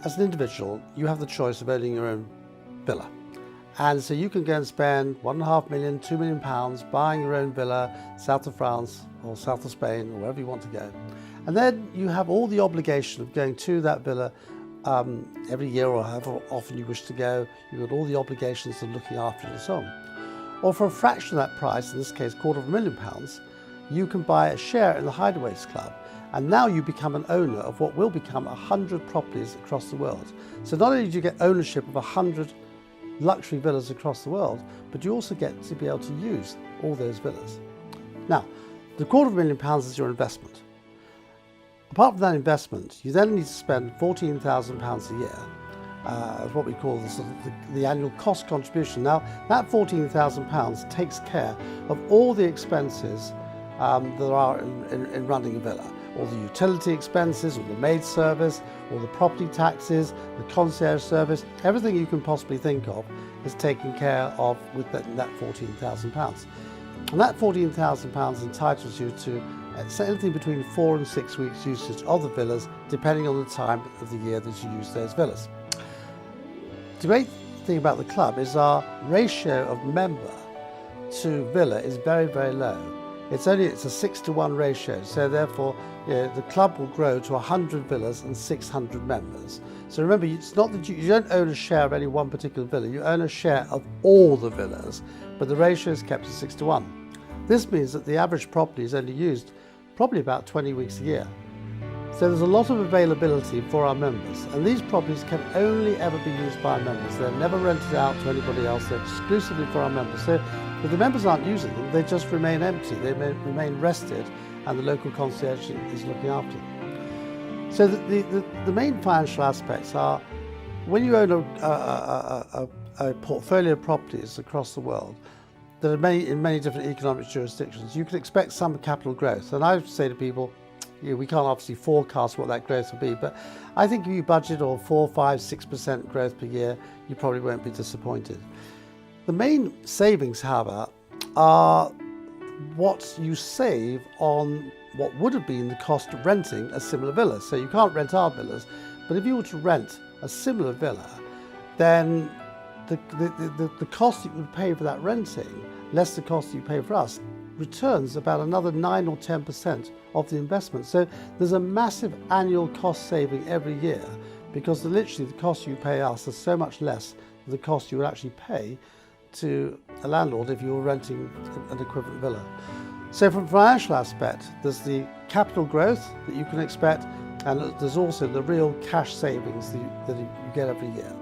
as an individual, you have the choice of owning your own villa. And so you can go and spend £1.5 million, £2 million buying your own villa south of France or south of Spain or wherever you want to go. And then you have all the obligation of going to that villa every year or however often you wish to go. You've got all the obligations of looking after it and so on. Or for a fraction of that price, in this case £250,000, you can buy a share in the Hideaways Club. And now you become an owner of what will become 100 properties across the world. So not only do you get ownership of 100 luxury villas across the world, but you also get to be able to use all those villas. Now, the £250,000 is your investment. Apart from that investment, you then need to spend £14,000 a year, what we call the annual cost contribution. Now, that £14,000 takes care of all the expenses that are in running a villa. All the utility expenses, all the maid service, all the property taxes, the concierge service, everything you can possibly think of is taken care of with that £14,000. And that £14,000 entitles you to anything between 4 and 6 weeks usage of the villas, depending on the time of the year that you use those villas. The great thing about the club is our ratio of member to villa is very, very low. It's a 6-to-1 ratio, so therefore the club will grow to 100 villas and 600 members. So remember, it's not that you don't own a share of any one particular villa, you own a share of all the villas, but the ratio is kept at 6-to-1. This means that the average property is only used probably about 20 weeks a year. So there's a lot of availability for our members, and these properties can only ever be used by our members. They're never rented out to anybody else, they're exclusively for our members. So if the members aren't using them, they just remain empty, they remain rested, and the local concierge is looking after them. So the main financial aspects are, when you own a portfolio of properties across the world, that are in many different economic jurisdictions, you can expect some capital growth. And I say to people, we can't obviously forecast what that growth will be, but I think if you budget or 4, 5, 6% growth per year, you probably won't be disappointed. The main savings, however, are what you save on what would have been the cost of renting a similar villa. So you can't rent our villas, but if you were to rent a similar villa, then the cost you would pay for that renting, less the cost you pay for us, returns about another 9 or 10% of the investment. So there's a massive annual cost saving every year, because literally the cost you pay us is so much less than the cost you would actually pay to a landlord if you were renting an equivalent villa. So from a financial aspect, there's the capital growth that you can expect, and there's also the real cash savings that you get every year.